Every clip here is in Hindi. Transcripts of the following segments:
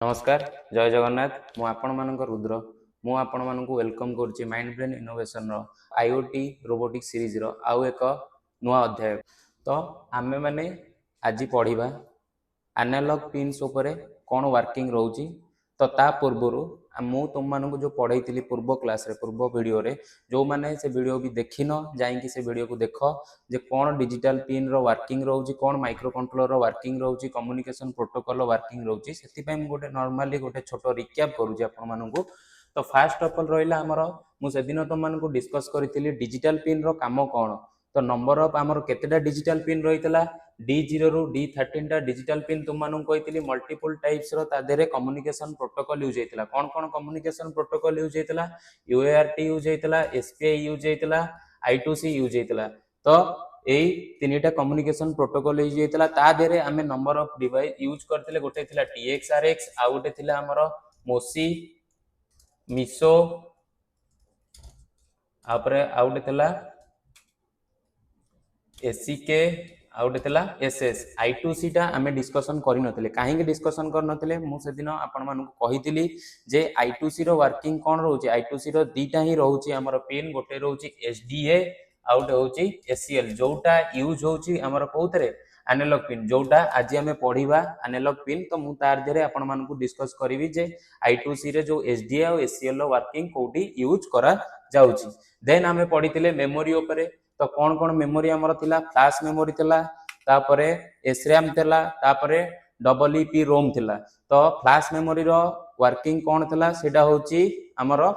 नमस्कार जय जगन्नाथ मु आपण मानक रुद्र मु आपण मानक वेलकम करुच्ची माइंडब्रेन इनोवेशन रो आईओटी रोबोटिक्स सीरीज रो आउ एक नुआ अध्याय। तो आमे माने आज पढ़िबा एनालॉग पिन्स उपरे कोन वर्किंग रहउची। तो ता पूर्वरु मु तुम मानक जो पढ़ाई पूर्व क्लास रे पूर्व वीडियो रे जो माने से वीडियो भी देखिन जाइकी से वीडियो को देख जे कौन डिजिटल पिन रो वर्किंग रहउची कौन माइक्रो कंट्रोलर रो वर्किंग रहउची कम्युनिकेशन प्रोटोकॉल वर्किंग रहउची सेति पय गोटे नॉर्मली गोटे छोटो रिकैप करूची आपण मानकू। तो फास्ट ऑफ ऑल रहिला हमर मु से दिन तुम मानकू डिस्कस करितली डिजिटल पिन रो काम कोन। तो नंबर ऑफ हमर केतेटा डिजिटल पिन रहितला D0 रु D13 टा डिजिटल पिन तुम मानू कहितली मल्टीपल टाइप्स रो ता देरे कम्युनिकेशन प्रोटोकॉल यूज हेतला। कोन कोन कम्युनिकेशन प्रोटोकॉल यूज हेतला UART यूज हेतला SPI यूज हेतला I2C यूज हेतला। तो एई तीनटा कम्युनिकेशन प्रोटोकॉल यूज हेतला ता देरे हमें नंबर ऑफ डिवाइस यूज करथिले गोटे थिला TXRX आ गोटे थिला हमर मोसी मिसो आपरे आ गोटे थिला SCK आउटे थिला SS I2C टा हमें डिस्कशन करि नथिले काहे डिस्कशन कर नथिले मु से दिन आपण मानकू कहितली जे I2C रो वर्किंग कोन रहउची। I2C रो दीटा ही रहउची हमर पिन गोटे रहउची SDA आउटे होची SCL जोटा यूज होची हमर कोथरे एनालॉग पिन जोटा आज हमें पढ़िबा एनालॉग पिन। तो मु तार देरे आपण मानकू डिस्कस करिवि जे I2C रे जो SDA और SCL रो वर्किंग कोठी यूज करा जाउची। देन हमें पढ़ितले मेमोरी उपरे। तो कौन कौन मेमोरी हमर थिला फ्लैश मेमोरी थिला तापरे SRAM थिला तापरे EEP रोम थिला। तो फ्लैश मेमोरी रो वर्किंग कौन थिला सेटा होची हमर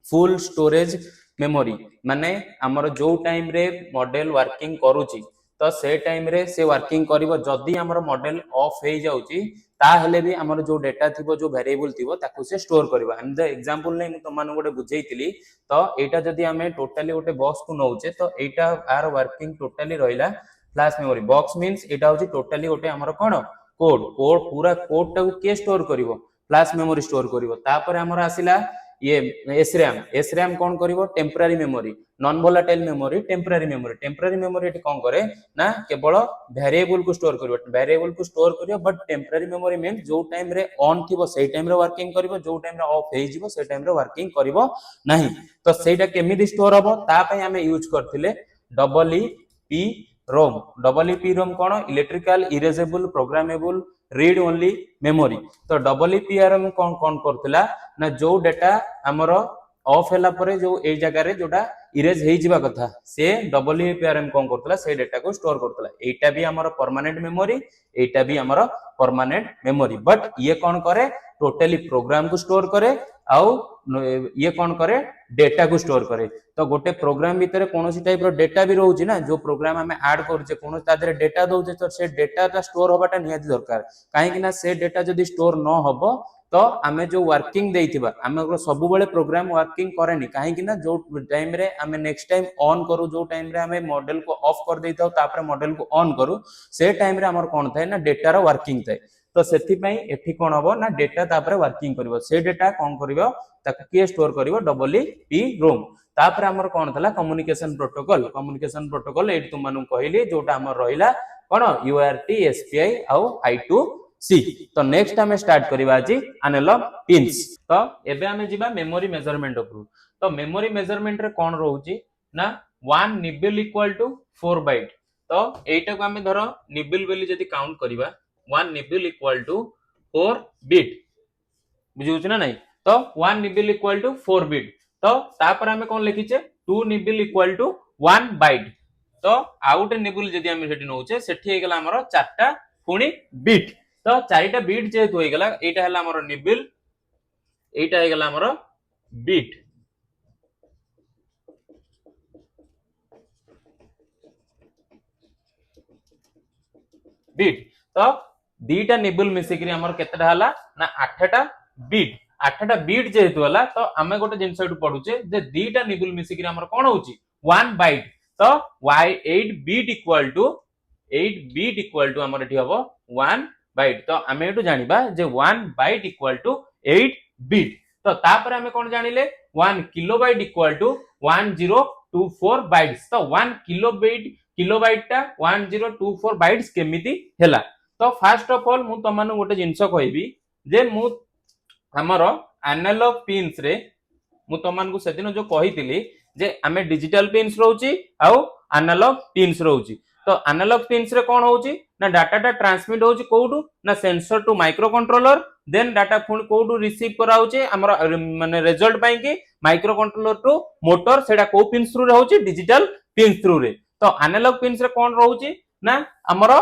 फुल स्टोरेज मेमोरी माने हमर जो टाइम रे मॉडल वर्किंग करूची तो से टाइम रे से वर्किंग करिवो जदी हमर मॉडल ऑफ हे जाउची ता हेले भी हमर जो डेटा थिबो जो वेरिएबल थिबो ताकू से स्टोर करबा। हम द एग्जांपल नै मु तमान गोटे बुझेइतिली। तो एटा जदी हमें टोटली गोटे बॉक्स को नउचे तो एटा आर वर्किंग टोटली रहिला फ्लैश मेमोरी बॉक्स मींस एटा होची टोटली गोटे हमर कोन कोड कोड पूरा कोड टा के स्टोर करिवो फ्लैश मेमोरी स्टोर करिवो। तापर हमर आसिला ये SRAM कौन करिवो temporary memory non volatile memory temporary memory एटी कौन करे ना केवल वेरिएबल को स्टोर करिवो बट टेम्पररी मेमोरी मींस जो टाइम रे ऑन थिबो सेही टाइम रे वर्किंग करिवो जो टाइम रे ऑफ हे जिवो से टाइम रे वर्किंग करिवो नाही। तो सेटा केमिति स्टोर हबो ता पय हमें यूज करथिले EEP रोम कोन electrical erasable programmable read only memory. तो EEPRM कौन कौन करथिला ना जो डेटा हमर ऑफ हैला परे जो ए जगह रे जोटा इरेज हे जिबा कथा से EEPRM कौन करथिला से डेटा को स्टोर करथिला। एटा भी हमर परमानेंट मेमोरी एटा भी हमर परमानेंट मेमोरी बट ये कौन करे टोटली प्रोग्राम को स्टोर करे आउ ये कौन करे डेटा को स्टोर करे। तो गोटे प्रोग्राम भीतर कोनोसी टाइप रो डेटा भी रहउची ना जो प्रोग्राम हमें ऐड करछे कोनो तादरे डेटा दउछे तो से डेटा ता स्टोर होबाटा निहाती दरकार काहे कि ना से डेटा जदी स्टोर न होबो तो आमे जो वर्किंग देइथिबा आमे सब बेले प्रोग्राम वर्किंग करेनी काहे कि ना जो टाइम रे आमे नेक्स्ट टाइम ऑन करू जो टाइम रे आमे मॉडल को ऑफ कर देइताउ तापर मॉडल को ऑन करू से टाइम रे हमर कोन थाए ना डेटा रो वर्किंग थाए। तो सेथि पई एठी कोन हबो ना डेटा तापर वर्किंग करबो से डेटा कोन करबो ताके के स्टोर करबो EEP रोम। तापर हमर कोन थला कम्युनिकेशन प्रोटोकॉल एठी तुम मानु कहिली जोटा हमर रहिला कोन UART SPI आउ I2C। तो नेक्स्ट हमें स्टार्ट करिबा आज एनालॉग पिन्स। तो एबे हमें जिबा मेमोरी मेजरमेंट उपरु। तो मेमोरी मेजरमेंट रे कोन रहउची ना 1 निबल इक्वल टू 4 बाइट। तो एटा को हमें धरो निबल बेली जदी काउंट करिबा 1 निबल इक्वल टू 4 बिट बुझुछ ना नहीं। तो 1 निबल इक्वल टू 4 बिट। तो तापर हमें कोन लिखिचे 2 निबल इक्वल टू 1 बाइट। तो आउट निबल जदी हमें सेठी नउचे सेठी हे गेला हमर चारटा पुनी बिट। तो चारिटा बिट जे होई गेला एटा हला हमर निबल एटा हे गेला हमर बिट बिट। तो दीटा निबल मिसिकरी हमर केतेटा हला ना 8टा बिट जे हेतु हला। तो हमें गोटे जिंस एटु पढुचे जे दीटा निबल मिसिकरी हमर कोन होची 1 बाइट। तो 8 बिट इक्वल टू हमर एठी हबो 1 बाइट। तो हमें एटु जानिबा जे 1 बाइट इक्वल टू 8 बिट। तो तापर हमें कोन जानिले 1 किलोबाइट इक्वल टू 1024 बाइट्स। तो 1 किलोबाइट टा 1024 बाइट्स केमिति हेला। तो फर्स्ट ऑफ ऑल मु तमानु गोटे जिंस कहबी जे मु हमर एनालॉग पिन्स रे मु तमन को सेदिन जो कहितली जे आमे डिजिटल पिन्स रहउची आउ एनालॉग पिन्स रहउची तो एनालॉग पिन्स रे कोन होउची ना डाटा ट्रांसमिट होउची कोउटू ना sensor to microcontroller then data पुणी कोउटू रिसीव करा होउची हमर माने रिजल्ट पाई कि माइक्रो कंट्रोलर टू मोटर सेडा को पिन्स थ्रू रे होउची डिजिटल पिन्स थ्रू रे तो एनालॉग पिन्स रे कोन रहउची ना हमर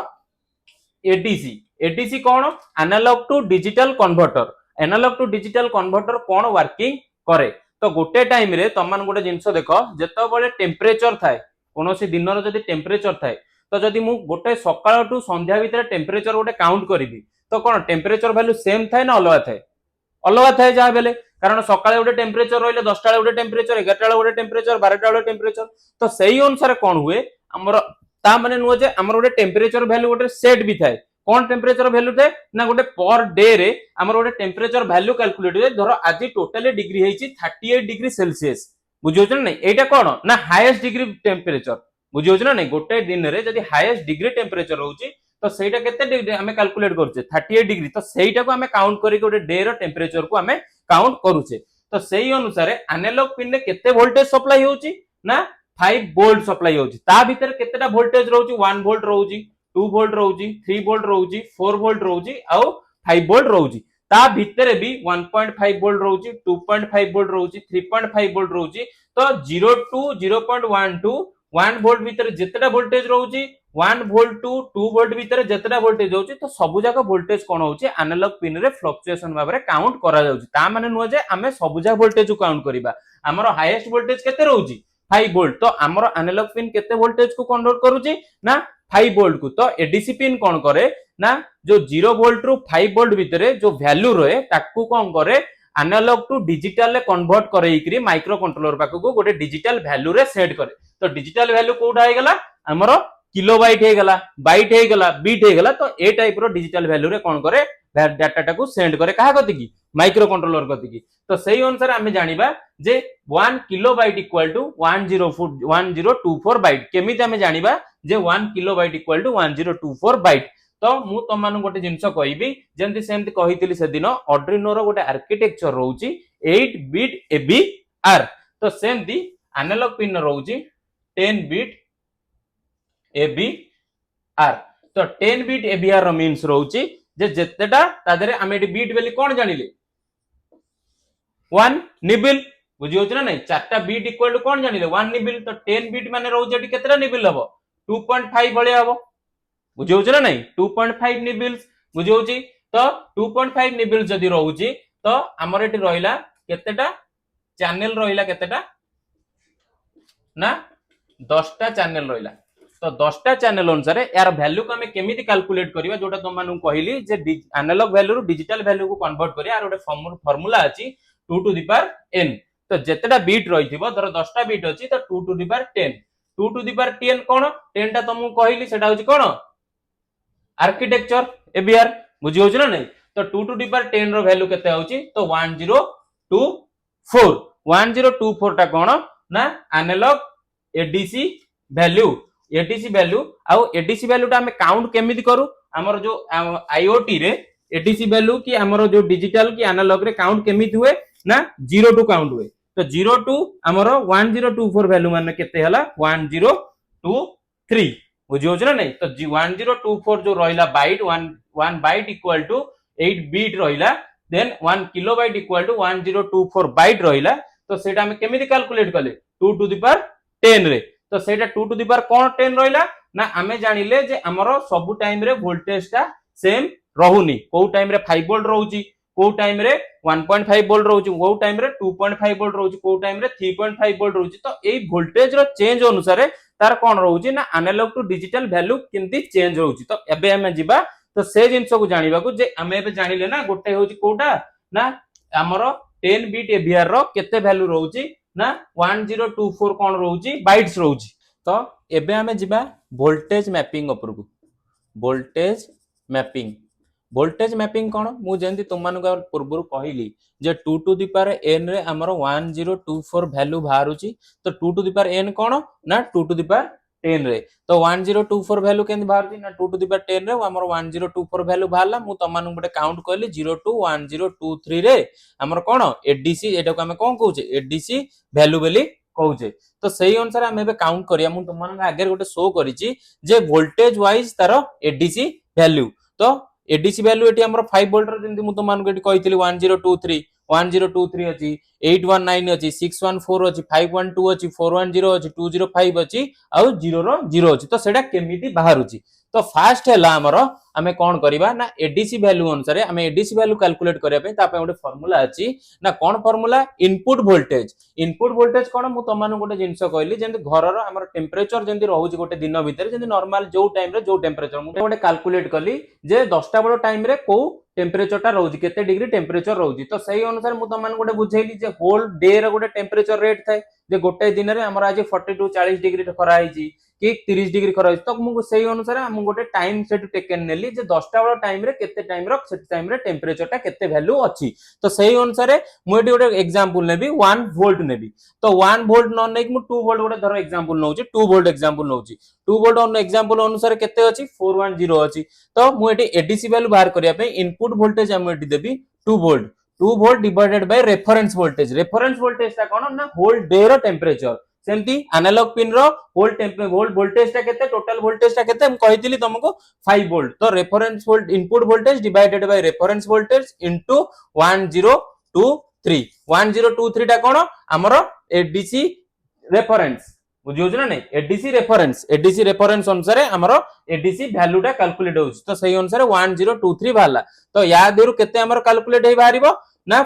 एडीसी एडीसी कोन analog to digital converter analog to digital converter कोन वर्किंग करे तो गोटे टाइम रे तमन गोटे जिंस देख जेतो बळे टेम्परेचर थाए कोनोसी दिनर जदी टेम्परेचर थाए तो जदी मु गोटे सकाळ टू संध्या भीतर टेम्परेचर गोटे काउंट करिवि तो कोन टेम्परेचर वैल्यू सेम थाए ना अलग थाए जा बेले कारण सकाळे गोटे टेम्परेचर रहिले 10 टा गोटे टेम्परेचर 11 टा गोटे टेम्परेचर 12 टा गोटे टेम्परेचर तो सेही अनुसार कोन हुए हमर ता माने नुह जे हमर गोटे टेम्परेचर वैल्यू गोटे सेट भी थाए कौन टेम्परेचर वैल्यू थे ना गोटे पर डे रे हमर गोटे टेम्परेचर वैल्यू कैलकुलेट हुए धर आज टोटली डिग्री हेची 38 डिग्री सेल्सियस बुझियो छ नै एटा कोन ना हाईएस्ट डिग्री टेम्परेचर बुझियो छ नै गोटे दिन रे जदी हाईएस्ट डिग्री टेम्परेचर होउची तो सेटा केते डिग्री हमें कैलकुलेट करछे 38 डिग्री तो सेटा को हमें काउंट करी गोटे डे रो टेम्परेचर को हमें काउंट करूछे तो सेही अनुसार एनालॉग पिन रे केते वोल्टेज सप्लाई होउची ना 5 वोल्ट सप्लाई होउची ता भीतर केतेटा वोल्टेज रहउची 1 वोल्ट रहउची 2 वोल्ट रहउची 3 वोल्ट रहउची 4 वोल्ट रहउची आउ 5 वोल्ट रहउची ता भीतर भी 1.5 वोल्ट रहउची 2.5 वोल्ट रहउची 3.5 वोल्ट रहउची तो 0 टू 0.1 टू 1 वोल्ट भीतर जेतेटा वोल्टेज रहउची 1 वोल्ट टू 2 वोल्ट भीतर जेतेटा वोल्टेज होउची तो सबु जाक वोल्टेज कोन होउची एनालॉग पिन रे फ्लक्चुएशन भाबरे काउंट करा जाउची ता माने नुह जे हमें सबु जा वोल्टेज को काउंट करिबा हमर हाईएस्ट वोल्टेज केते रहउची 5 वोल्ट तो हमर एनालॉग पिन केते वोल्टेज को कन्वर्ट करूची ना 5 वोल्ट को तो एडीसी पिन कोन करे ना जो 0 वोल्ट रु 5 वोल्ट भितरे जो वैल्यू रहे ताकू कोन करे एनालॉग टू डिजिटल ले कन्वर्ट करेइकरी माइक्रो कंट्रोलर पाकू को गोटे डिजिटल वैल्यू रे सेट करे तो डिजिटल वैल्यू कोडा हे गला हमरो किलोबाइट हे गला बाइट हे गला बीट हे गला तो ए टाइप रो डिजिटल वैल्यू रे कोन करे डाटा टाकू सेंड करे कहा गति की माइक्रो कंट्रोलर गति की तो सही अनुसार हमें जानिबा जे 1 किलोबाइट इक्वल टू 1024 बाइट केमिति हमें जानिबा जे 1 किलोबाइट इक्वल टू 1024 बाइट तो मु तमन गोटे जिंस कहबी जेंति सेमति कहितली से दिन Arduino रो गोटे आर्किटेक्चर रहउची 8 बिट ABR तो सेमति एनालॉग पिन रहउची 10 बिट ABR तो 10 बिट ABR रो मीन्स रहउची जे जेतेटा तादरे आमे एटी बीट बेली कोन जानिले 1 निबिल बुझियो छ ना नै चारटा बीट इक्वल टू कोन जानिले 1 निबिल तो 10 बिट माने रहउची एटी केतेटा निबिल हबो 2.5 भले हबो बुझियो छ ना नै 2.5 निबिल्स बुझियो छी तो 2.5 निबिल्स जदी रहउची तो हमर एटी रहिला केतेटा चैनल रहिला केतेटा ना 10 टा चैनल रहिला तो 10 टा चैनल अनुसार यार वैल्यू को हमें केमिति कैलकुलेट करबा जोटा तुम मानु कहली जे एनालॉग वैल्यू रु डिजिटल वैल्यू को कन्वर्ट करी यार गोटे फार्मूला अछि 2 टू द पावर n तो जेतेटा बीट रहिथिबो धर 10 टा बीट अछि तो 2 to the power 10 2 to the power 10 कोन 10 टा तुमको कहली सेटा होछि कोन आर्किटेक्चर एबीआर बुझियो छ ना नै तो 2 to the power 10 raw value केते होछि तो 1024 टा कोन ना एनालॉग एडीसी वैल्यू आउ एडीसी वैल्यू टा हमें काउंट केमिति करू हमर जो आईओटी रे एडीसी वैल्यू की हमर जो डिजिटल की एनालॉग रे काउंट केमिति हुए ना 0 टू काउंट हुए तो 0 टू हमर 1024 वैल्यू माने केते हला 1023 बुझियो छ ना नै तो 1024 जो रहिला byte 1 byte equal to 8 bit रहिला then 1 kilobyte equal to 1024 byte रहिला तो सेटा हमें केमिति कैलकुलेट कले 2 टू द पावर 10 रे तो सेटा 2 टू द पावर कोन 10 रहिला ना हमें जानिले जे हमरो सब टाइम रे वोल्टेज टा सेम रहुनी को टाइम रे 5 वोल्ट रहउची को टाइम रे 1.5 वोल्ट रहउची को टाइम रे 2.5 वोल्ट रहउची को टाइम रे 3.5 वोल्ट रहउची तो एई वोल्टेज रो चेंज अनुसार तार कोन रहउची ना एनालॉग टू डिजिटल वैल्यू केमती चेंज रहउची तो एबे हमें जिबा तो से जिंस को जानिबा को जे हमें एबे जानिले ना गोटे होची कोटा ना हमरो 10 बिट एबीआर रो केते वैल्यू रहउची ना 1024 कोन रहउची बाइट्स रहउची तो एबे हमें जिबा वोल्टेज मैपिंग ऊपर को वोल्टेज मैपिंग कोन मु जेंति तुमन को पूर्व कहली जे 2 टू द पावर n रे हमरो 1024 वैल्यू बाहरुची तो 2 टू द पावर n कोन ना 2 टू द पावर 10 रे तो 1024 वैल्यू केंति बाहर ना 2 टू द पावर 10 रे हमर 1024 वैल्यू बाहरला मु तमानु गोटे काउंट करली 0 टू 1023 रे हमर कोन एडीसी एटा को हम कोन कहूचे एडीसी वैल्यू बेली कहूचे तो सही अनुसार हम एबे काउंट करिया मु तमानु आगे गोटे शो करिछि जे वोल्टेज वाइज तारो एडीसी वैल्यू तो एडीसी वैल्यू एटी हमर 5 वोल्ट रे जेंति मु तमानु एटी कहितली 1023 अछि 819 अछि 614 अछि 512 अछि 410 अछि 205 अछि आउ 0 रो 0 अछि तो सेटा केमिति बाहरुछि तो फास्ट हैला हमर हमें कोन करिबा ना एडीसी वैल्यू अनुसार हमें एडीसी वैल्यू कैलकुलेट करिया पे ता पे गोटे फार्मूला अछि ना कोन फार्मूला इनपुट वोल्टेज कोन मु तमानु गोटे जिंस कहली जेंति घर रो हमर टेंपरेचर जेंति रहउछि गोटे दिन भीतर जेंति नॉर्मल जो टाइम रे जो टेंपरेचर मु गोटे कैलकुलेट कली जे 10 टा बडो टाइम रे को टेंपरेचर टा रहउछि केते डिग्री टेंपरेचर रहउछि तो सही अनुसार मु तमानु गोटे बुझैली जे होल डे रे गोटे टेंपरेचर रेट थाए जे गोटे दिन रे हमर आज 42 40 डिग्री खरा हिची कि 30 डिग्री खरा हिची तो मु सही अनुसार हम गोटे टाइम सेट टेकन नेली जे 10 टा वाला टाइम रे केते टाइम रो सेट टाइम रे टेंपरेचर टा केते वैल्यू अछि तो सही अनुसार मु एटी गोटे एग्जांपल नेबी 1 वोल्ट नेबी तो 1 वोल्ट न नै कि मु 2 वोल्ट गोटे धरो एग्जांपल नउची 2 वोल्ट एग्जांपल नउची 2 वोल्ट ऑन एग्जांपल अनुसार केते अछि 410 अछि तो मु एटी एडीसी वैल्यू बाहर करिया पे इनपुट वोल्टेज हम eighty Devi 2 volt divided by reference voltage ता कोन ना होल डे रो टेंपरेचर सेमती एनालॉग पिन रो होल वोल्टेज ता केते टोटल वोल्टेज ता केते हम कहितली तुमको 5 वोल्ट तो reference volt input voltage divided by reference voltage into 1023 ता कोन हमरो एडीसी रेफरेंस बुझियो ना नै एडीसी रेफरेंस अनुसार हमरो एडीसी वैल्यू ता कैलकुलेट होउछ तो सही अनुसार 1023 बाहला तो या देरु केते हमरो कैलकुलेट हे बाहरिबो ना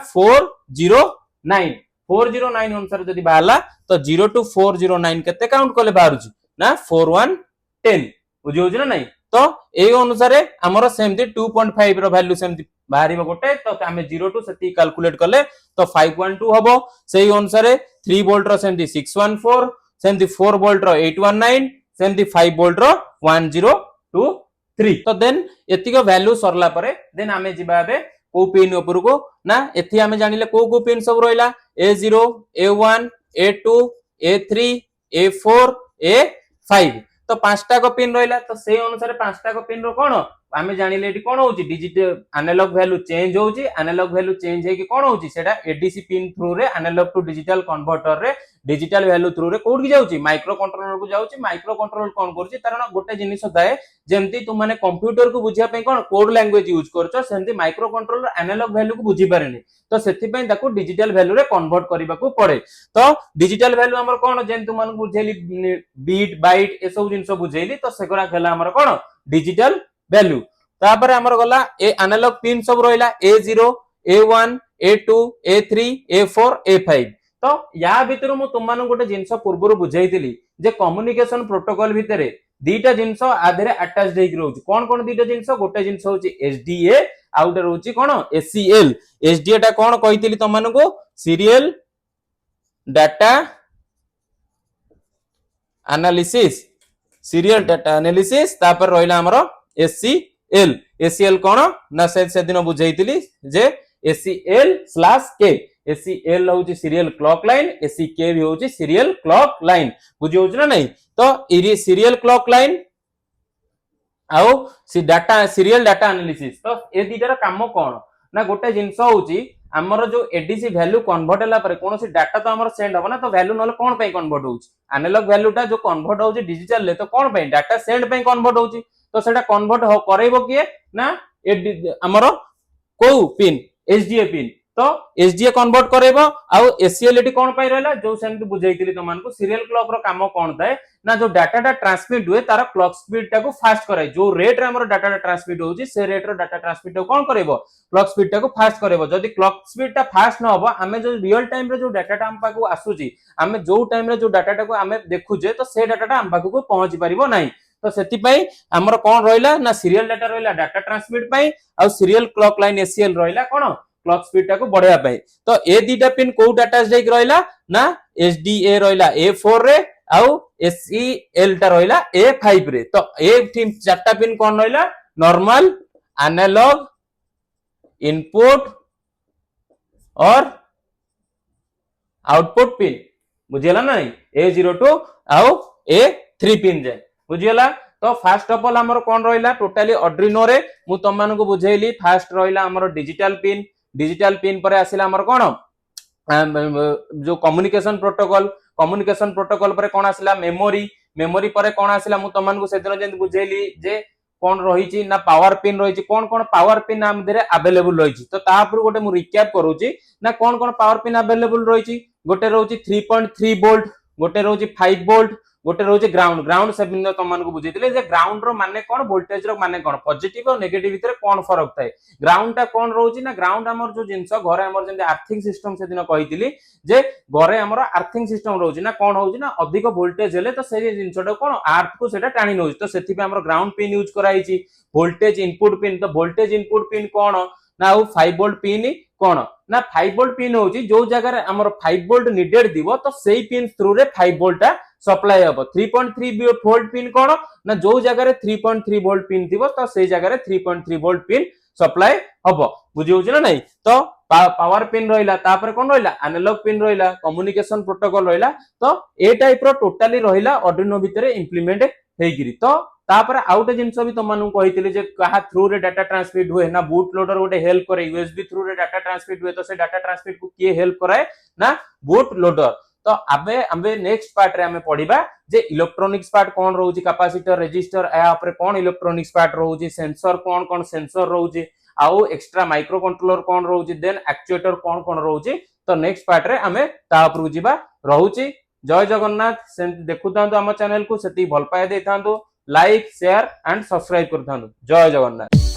409 अनुसार जदि बाहला तो 0 टू 409 केते काउंट करले बाहरुची ना 4110 बुझियो ना नै तो ए अनुसार हमरो सेमती 2.5 रो वैल्यू सेमती बाहरिबो गोटे तो हमें 0 टू सेती कैलकुलेट करले तो 5.2 हबो सही अनुसार 3 वोल्ट रो सेमती 614 सेमती 4 वोल्ट रो 819 सेमती 5 वोल्ट रो 1023 तो देन एतिको वैल्यू सरला परे देन हमें जिबा बे को पिन ऊपर को ना एथि हमें जानिले को पिन सब रोइला A0 A1 A2 A3 A4 A5 तो पांचटा को पिन रहिला तो से अनुसार पांचटा को पिन रो कोन आमे जानिले एटी कोन होची डिजिटल एनालॉग वैल्यू चेंज होची एनालॉग वैल्यू चेंज हे कि कोन होची सेटा एडीसी पिन थ्रू रे एनालॉग टू डिजिटल कन्वर्टर रे डिजिटल वैल्यू थ्रू रे कोड की जाउची माइक्रो कंट्रोलर को जाउची माइक्रो कंट्रोलर कोन करची कारण गोटे जिनिस थाए जेमती तुम माने कंप्यूटर को बुझिया पे कोन कोड लैंग्वेज यूज करछो सेमती माइक्रो कंट्रोलर एनालॉग वैल्यू को बुझी पारेनी तो सेति पय ताको डिजिटल वैल्यू रे कन्वर्ट करबा को पड़े तो डिजिटल वैल्यू हमर कोन जेन तुम माने बुझेली बीट बाइट ए सब जिंस बुझेली तो सेगरा गला हमर कोन डिजिटल वैल्यू तापर हमर गला ए एनालॉग पिन सब रहिला A0 A1 A2 A3 A4 A5 तो या भितर मु तुम माने गोटे जिंस पूर्वरु बुझाइतिली जे कम्युनिकेशन प्रोटोकॉल भितरे दीटा जिंस आधरे अटैच्ड हेकि रहउची कोन दीटा जिंस गोटे जिंस होची SDA आउटर होची कोन SCL SDA टा कोन कहितिली तुम माने को सीरियल डाटा एनालिसिस तापर रहिला हमरो SCL कोन ना से दिन बुझाइतिली जे SCL/K SCL होची सीरियल क्लॉक लाइन SCK भी होची सीरियल क्लॉक लाइन बुझियो ना नहीं तो इरी सीरियल क्लॉक लाइन आउ C data serial data analysis तो ए दीटार काम कोन ना गोटे जिंस होची हमर जो एडीसी वैल्यू कन्वर्ट हला पर कोनोसी डाटा तो हमर सेंड होबना तो वैल्यू नले कोन पे कन्वर्ट होची एनालॉग वैल्यू टा जो कन्वर्ट होची डिजिटल ले तो कोन पे डाटा सेंड पे कन्वर्ट होची तो सेटा कन्वर्ट हो करैबो किए ना हमर को पिन SDA पिन तो SDA कन्वर्ट करैबो आ SCL एटी कोन पाई रहला जो सेमति बुझाइतिली त मानको सीरियल क्लॉक रो काम कोन थाए ना जो डाटा टा ट्रांसमिट हुए तार क्लॉक स्पीड टा को फास्ट कराय जो रेट रे हमर डाटा टा ट्रांसमिट होची से रेट रो डाटा ट्रांसमिट को कोन करैबो क्लॉक स्पीड टा को फास्ट करैबो जदी क्लॉक स्पीड टा फास्ट न होबो हमें जो रियल टाइम रे जो डाटा टा हम पाको आसुची हमें जो टाइम रे जो डाटा टा को हमें देखुजे तो से डाटा टा हम पाको को पहुंची परिबो नाही तो सेति पई हमर कोन रहिला ना सीरियल डाटा रहिला डाटा ट्रांसमिट पई आ सीरियल क्लॉक लाइन SCL रहिला कोन क्लॉक स्पीड टा को बढ़ाया पाए तो ए दीटा पिन को डाटा स्टेक रहिला ना SDA रहिला A4 रे आउ SCL टा रहिला A5 रे तो ए टीम चारटा पिन कोन रहिला नॉर्मल एनालॉग इनपुट और आउटपुट पिन बुझियला ना A02 आउ 3 पिन जाए बुझीगला। तो फास्ट ऑफ ऑल हमर कोन रहिला टोटली Arduino रे मु तुम मानको बुझेइली फास्ट रहिला हमर डिजिटल पिन पर आसिला हमर कोन जो कम्युनिकेशन प्रोटोकॉल पर कोन आसिला मेमोरी पर कोन आसिला मु तुम मानको सेदिन जेंत बुझेइली जे कोन रहिची ना पावर पिन रहिची कोन कोन पावर पिन आम देरे अवेलेबल रहिची। तो तापर गोटे मु रिकैप करूची ना कोन कोन पावर पिन अवेलेबल रहिची गोटे रहउची 3.3 वोल्ट गोटे रहउची 5 वोल्ट गोटे रहउची ग्राउंड से बिंदु तुम मानको बुझेइतिले जे ग्राउंड रो माने कोन वोल्टेज रो माने कोन पॉजिटिव और नेगेटिव भीतर कोन फरक थाए। ग्राउंड टा कोन रहउची ना ग्राउंड हमर जो जिंस घरे हमर जेंते आर्थिंग सिस्टम से दिन कहितिली जे घरे हमर आर्थिंग सिस्टम रहउची ना कोन होउची ना अधिक वोल्टेज हेले तो से जिंसटा कोन अर्थ को सेटा टाणी नउची तो सेति पे हमर ग्राउंड पिन यूज कराइची। वोल्टेज इनपुट पिन तो वोल्टेज इनपुट पिन कोन ना 5 वोल्ट पिन कोन ना 5 वोल्ट पिन होउची जो जगह रे हमर 5 वोल्ट नीडेड दिबो तो सेही पिन थ्रू रे 5 वोल्ट सप्लाई हबो। 3.3 वोल्ट पिन कोन ना जो जगह रे 3.3 वोल्ट पिन थिबो तो सेही जगह रे 3.3 वोल्ट पिन सप्लाई हबो बुझी होची ना नहीं। तो पावर पिन रहिला तापर कोन रहिला एनालॉग पिन रहिला कम्युनिकेशन प्रोटोकॉल रहिला तो ए टाइप रो टोटली रहिला Arduino भितरे इंप्लीमेंट हेगिरी। तो तापर आउट जिंस भी तुम मानु कहितिले जे कहा थ्रू रे डाटा ट्रांसमिट हुए ना बूट लोडर गोटे हेल्प करे यूएसबी थ्रू रे डाटा ट्रांसमिट हुए तो से डाटा ट्रांसमिट को किए हेल्प कराए ना बूट लोडर। तो आबे नेक्स्ट पार्ट रे हमें पढिबा जे इलेक्ट्रॉनिक्स पार्ट कोन रहउची कैपेसिटर रेजिस्टर या ऊपर कोन इलेक्ट्रॉनिक्स पार्ट रहउची सेंसर कोन सेंसर रहउची आउ एक्स्ट्रा माइक्रो कंट्रोलर कोन रहउची देन एक्चुएटर कोन रहउची। तो नेक्स्ट पार्ट रे हमें ता ऊपर जिबा रहउची। जय जगन्नाथ देखुतांतु हम चैनल को सेति भल पाए देथांतु लाइक शेयर एंड सब्सक्राइब करथांतु। जय जगन्नाथ।